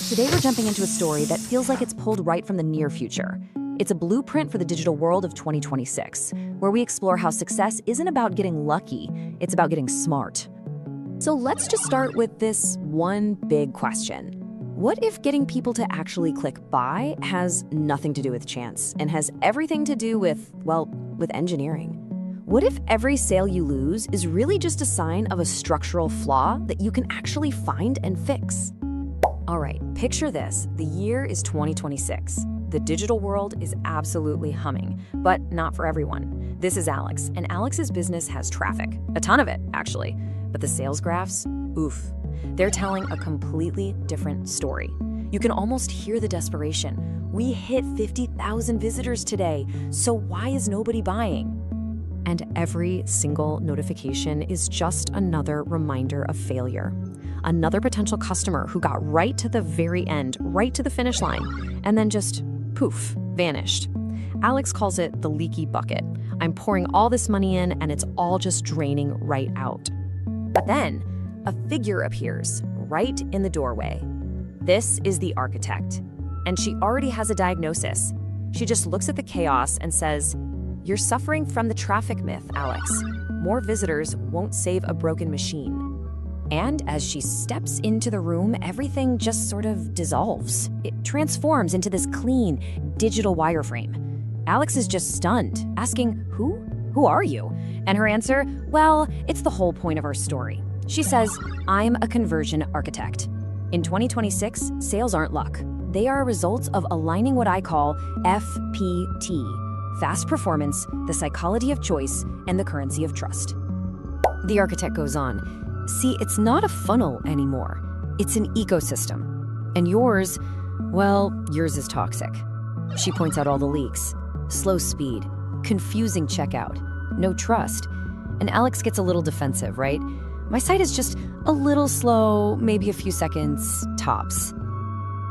Today we're jumping into a story that feels like it's pulled right from the near future. It's a blueprint for the digital world of 2026, where we explore how success isn't about getting lucky, it's about getting smart. So let's just start with this one big question. What if getting people to actually click buy has nothing to do with chance and has everything to do with, well, with engineering? What if every sale you lose is really just a sign of a structural flaw that you can actually find and fix? All right, picture this. The year is 2026. The digital world is absolutely humming, but not for everyone. This is Alex, and Alex's business has traffic. A ton of it, actually. But the sales graphs, oof. They're telling a completely different story. You can almost hear the desperation. We hit 50,000 visitors today, so why is nobody buying? And every single notification is just another reminder of failure. Another potential customer who got right to the very end, right to the finish line, and then just poof, vanished. Alex calls it the leaky bucket. I'm pouring all this money in and it's all just draining right out. But then a figure appears right in the doorway. This is the architect, and she already has a diagnosis. She just looks at the chaos and says, "You're suffering from the traffic myth, Alex. More visitors won't save a broken machine." And as she steps into the room, everything just sort of dissolves. It transforms into this clean, digital wireframe. Alex is just stunned, asking, Who? Who are you? And her answer, well, it's the whole point of our story. She says, I'm a conversion architect. In 2026, sales aren't luck. They are a result of aligning what I call FPT, fast performance, the psychology of choice, and the currency of trust. The architect goes on, see, it's not a funnel anymore. It's an ecosystem. And yours, well, yours is toxic. She points out all the leaks, slow speed, confusing checkout, no trust. And Alex gets a little defensive, right? My site is just a little slow, maybe a few seconds, tops.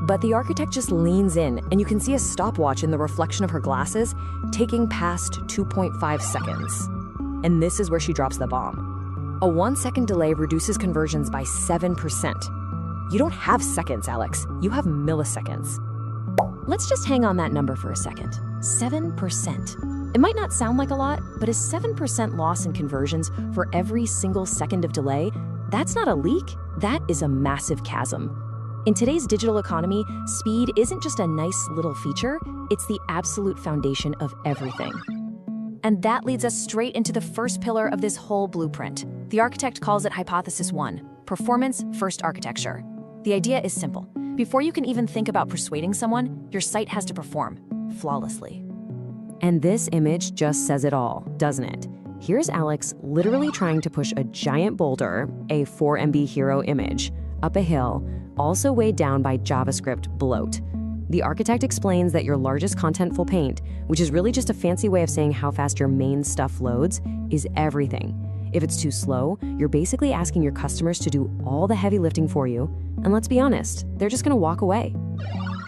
But the architect just leans in, and you can see a stopwatch in the reflection of her glasses taking past 2.5 seconds. And this is where she drops the bomb. A 1-second delay reduces conversions by 7%. You don't have seconds, Alex. You have milliseconds. Let's just hang on that number for a second. 7%. It might not sound like a lot, but a 7% loss in conversions for every single second of delay, that's not a leak, that is a massive chasm. In today's digital economy, speed isn't just a nice little feature, it's the absolute foundation of everything. And that leads us straight into the first pillar of this whole blueprint. The architect calls it Hypothesis 1, Performance First Architecture. The idea is simple. Before you can even think about persuading someone, your site has to perform flawlessly. And this image just says it all, doesn't it? Here's Alex literally trying to push a giant boulder, a 4 MB hero image, up a hill, also weighed down by JavaScript bloat. The architect explains that your largest contentful paint, which is really just a fancy way of saying how fast your main stuff loads, is everything. If it's too slow, you're basically asking your customers to do all the heavy lifting for you, and let's be honest, they're just gonna walk away.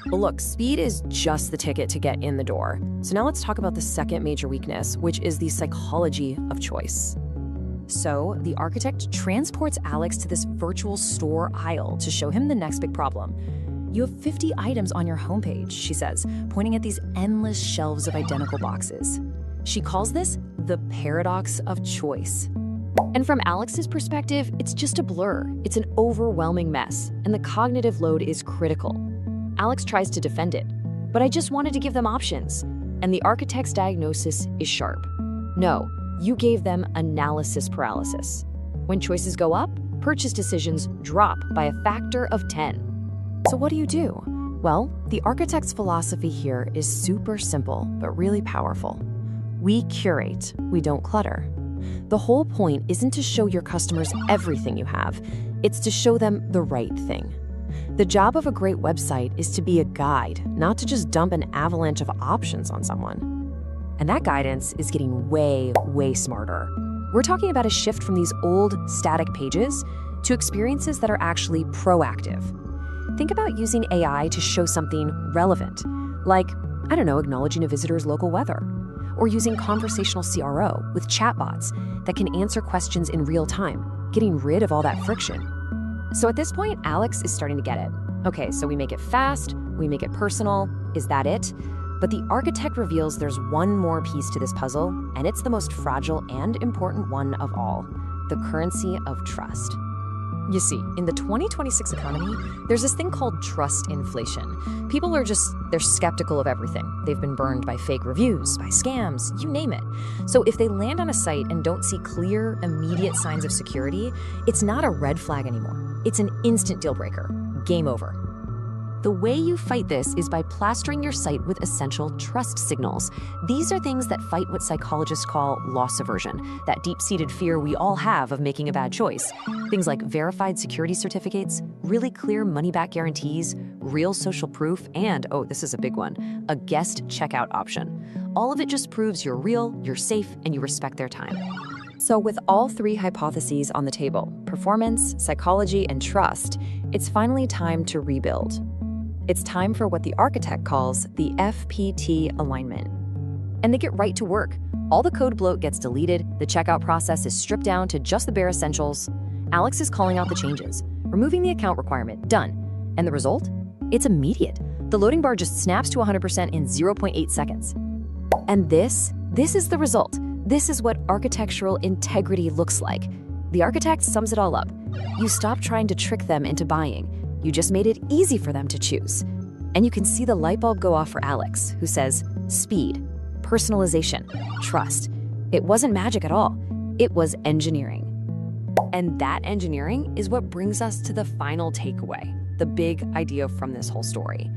But look, speed is just the ticket to get in the door. So now let's talk about the second major weakness, which is the psychology of choice. So the architect transports Alex to this virtual store aisle to show him the next big problem. You have 50 items on your homepage, she says, pointing at these endless shelves of identical boxes. She calls this the paradox of choice. And from Alex's perspective, it's just a blur. It's an overwhelming mess, and the cognitive load is critical. Alex tries to defend it, but I just wanted to give them options. And the architect's diagnosis is sharp. No, you gave them analysis paralysis. When choices go up, purchase decisions drop by a factor of 10. So what do? Well, the architect's philosophy here is super simple, but really powerful. We curate, we don't clutter. The whole point isn't to show your customers everything you have, it's to show them the right thing. The job of a great website is to be a guide, not to just dump an avalanche of options on someone. And that guidance is getting way, way smarter. We're talking about a shift from these old, static pages to experiences that are actually proactive. Think about using AI to show something relevant, like, acknowledging a visitor's local weather, or using conversational CRO with chatbots that can answer questions in real time, getting rid of all that friction. So at this point, Alex is starting to get it. Okay, so we make it fast, we make it personal. Is that it? But the architect reveals there's one more piece to this puzzle, and it's the most fragile and important one of all: the currency of trust. You see, in the 2026 economy, there's this thing called trust inflation. People they're skeptical of everything. They've been burned by fake reviews, by scams, you name it. So if they land on a site and don't see clear, immediate signs of security, it's not a red flag anymore. It's an instant deal breaker. Game over. The way you fight this is by plastering your site with essential trust signals. These are things that fight what psychologists call loss aversion, that deep-seated fear we all have of making a bad choice. Things like verified security certificates, really clear money-back guarantees, real social proof, and, oh, this is a big one, a guest checkout option. All of it just proves you're real, you're safe, and you respect their time. So with all three hypotheses on the table, performance, psychology, and trust, it's finally time to rebuild. It's time for what the architect calls the FPT alignment. And they get right to work. All the code bloat gets deleted, the checkout process is stripped down to just the bare essentials. Alex is calling out the changes, removing the account requirement, done. And the result? It's immediate. The loading bar just snaps to 100% in 0.8 seconds. And this is the result. This is what architectural integrity looks like. The architect sums it all up. You stop trying to trick them into buying. You just made it easy for them to choose. And you can see the light bulb go off for Alex, who says, speed, personalization, trust. It wasn't magic at all. It was engineering. And that engineering is what brings us to the final takeaway, the big idea from this whole story.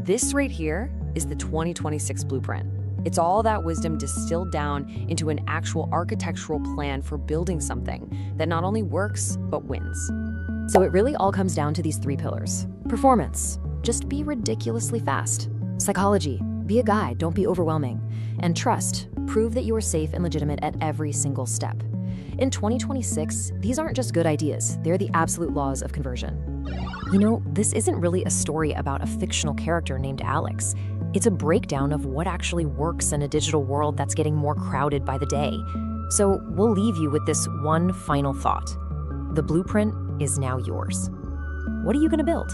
This right here is the 2026 blueprint. It's all that wisdom distilled down into an actual architectural plan for building something that not only works, but wins. So it really all comes down to these three pillars. Performance, just be ridiculously fast. Psychology, be a guide, don't be overwhelming. And trust, prove that you are safe and legitimate at every single step. In 2026, these aren't just good ideas, they're the absolute laws of conversion. You know, this isn't really a story about a fictional character named Alex. It's a breakdown of what actually works in a digital world that's getting more crowded by the day. So we'll leave you with this one final thought. The blueprint is now yours. What are you going to build?